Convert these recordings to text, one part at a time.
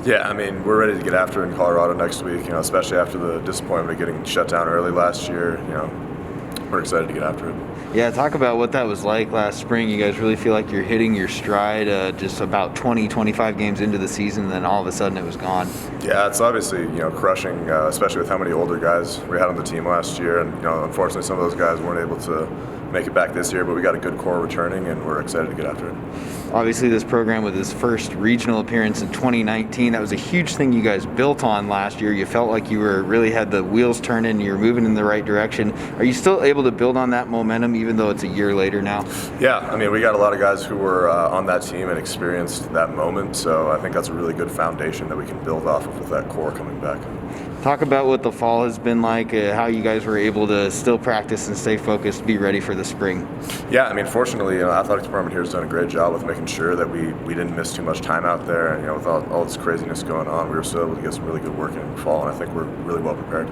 Yeah, I mean, we're ready to get after it in Colorado next week, especially after the disappointment of getting shut down early last year. We're excited to get after it. Yeah, talk about what that was like last spring. You guys really feel like you're hitting your stride just about 20, 25 games into the season, and then all of a sudden it was gone. Yeah, it's obviously, crushing, especially with how many older guys we had on the team last year. And, unfortunately, some of those guys weren't able to make it back this year, but we got a good core returning, and we're excited to get after it. Obviously, this program with its first regional appearance in 2019, that was a huge thing you guys built on last year. You felt like you really had the wheels turning, you were moving in the right direction. Are you still able to build on that momentum even though it's a year later now? Yeah, I mean, we got a lot of guys who were on that team and experienced that moment, so I think that's a really good foundation that we can build off of with that core coming back. Talk about what the fall has been like, how you guys were able to still practice and stay focused, be ready for the spring. Yeah, I mean, fortunately, the athletic department here has done a great job with making sure that we didn't miss too much time out there. And, with all this craziness going on, we were still able to get some really good work in the fall, and I think we're really well prepared.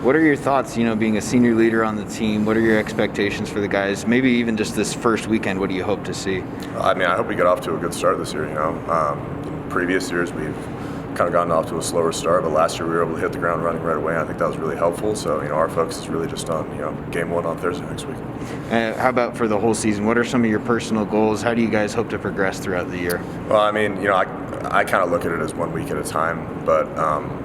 What are your thoughts, being a senior leader on the team? What are your expectations for the guys? Maybe even just this first weekend, what do you hope to see? I mean, I hope we get off to a good start this year. In previous years, we've kind of gotten off to a slower start, but last year we were able to hit the ground running right away, and I think that was really helpful. So, our focus is really just on, game one on Thursday next week. How about for the whole season? What are some of your personal goals? How do you guys hope to progress throughout the year? Well, I mean, I kind of look at it as 1 week at a time, but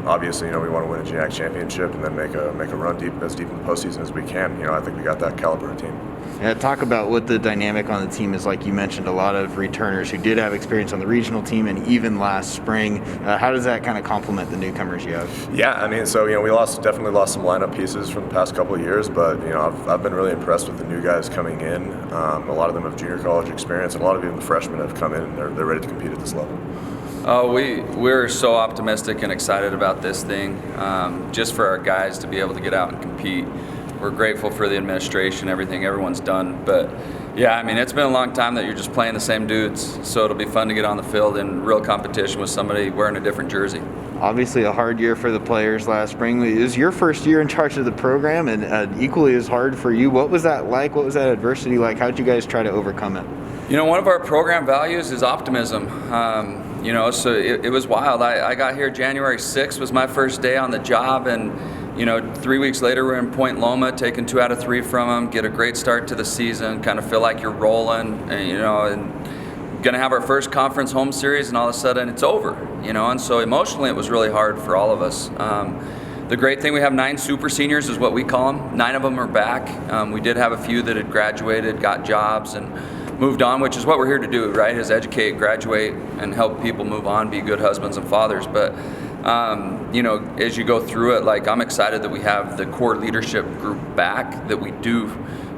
obviously, we want to win a GAC championship and then make a run as deep in the postseason as we can. I think we got that caliber of team. Yeah, talk about what the dynamic on the team is like. You mentioned a lot of returners who did have experience on the regional team and even last spring. How does that kind of complement the newcomers you have? Yeah, I mean, so we definitely lost some lineup pieces from the past couple of years, but I've been really impressed with the new guys coming in. A lot of them have junior college experience, and a lot of even the freshmen have come in and they're ready to compete at this level. Oh, we're so optimistic and excited about this thing, just for our guys to be able to get out and compete. We're grateful for the administration, everything everyone's done. But yeah, I mean, it's been a long time that you're just playing the same dudes, so it'll be fun to get on the field in real competition with somebody wearing a different jersey. Obviously a hard year for the players last spring. It was your first year in charge of the program, and equally as hard for you. What was that like? What was that adversity like? How did you guys try to overcome it? One of our program values is optimism. So it was wild. I got here January 6th was my first day on the job, and 3 weeks later we're in Point Loma, taking 2 out of 3 from them, get a great start to the season, kind of feel like you're rolling, and gonna have our first conference home series, and all of a sudden it's over, and so emotionally it was really hard for all of us. The great thing, we have 9 super seniors is what we call them. 9 of them are back. We did have a few that had graduated, got jobs, and moved on, which is what we're here to do, right? Is educate, graduate, and help people move on, be good husbands and fathers. But as you go through it, I'm excited that we have the core leadership group back, that we do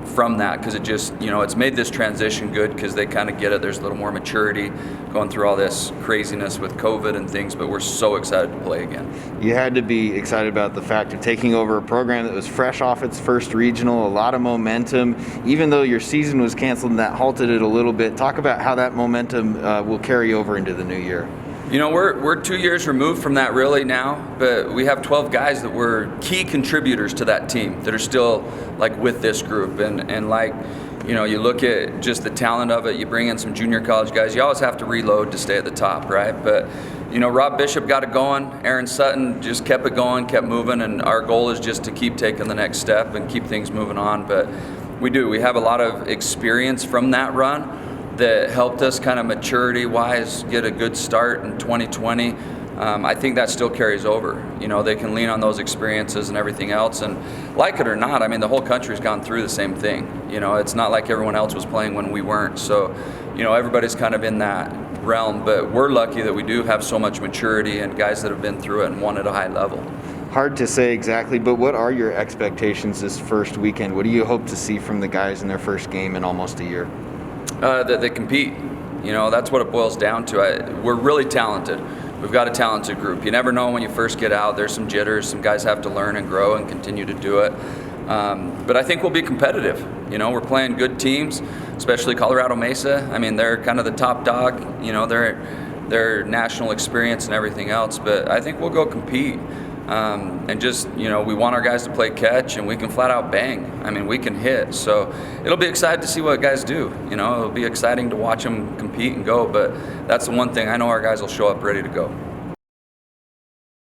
from that, because it just, it's made this transition good, because they kind of get it. There's a little more maturity going through all this craziness with COVID and things, but we're so excited to play again. You had to be excited about the fact of taking over a program that was fresh off its first regional, a lot of momentum, even though your season was canceled and that halted it a little bit. Talk about how that momentum will carry over into the new year. We're 2 years removed from that really now, but we have 12 guys that were key contributors to that team that are still with this group, and you look at just the talent of it. You bring in some junior college guys. You always have to reload to stay at the top, right? But Rob Bishop got it going. Aaron Sutton just kept it going, kept moving, and our goal is just to keep taking the next step and keep things moving on. But we have a lot of experience from that run that helped us kind of maturity-wise get a good start in 2020. I think that still carries over. They can lean on those experiences and everything else, and like it or not, I mean, the whole country's gone through the same thing. It's not like everyone else was playing when we weren't. So, everybody's kind of in that realm, but we're lucky that we do have so much maturity and guys that have been through it and won at a high level. Hard to say exactly, but what are your expectations this first weekend? What do you hope to see from the guys in their first game in almost a year? That they compete. That's what it boils down to. We're really talented. We've got a talented group. You never know when you first get out. There's some jitters. Some guys have to learn and grow and continue to do it. But I think we'll be competitive. We're playing good teams, especially Colorado Mesa. I mean, they're kind of the top dog. Their national experience and everything else. But I think we'll go compete. And just, we want our guys to play catch, and we can flat out bang. I mean, we can hit. So it'll be exciting to see what guys do. It'll be exciting to watch them compete and go. But that's the one thing. I know our guys will show up ready to go.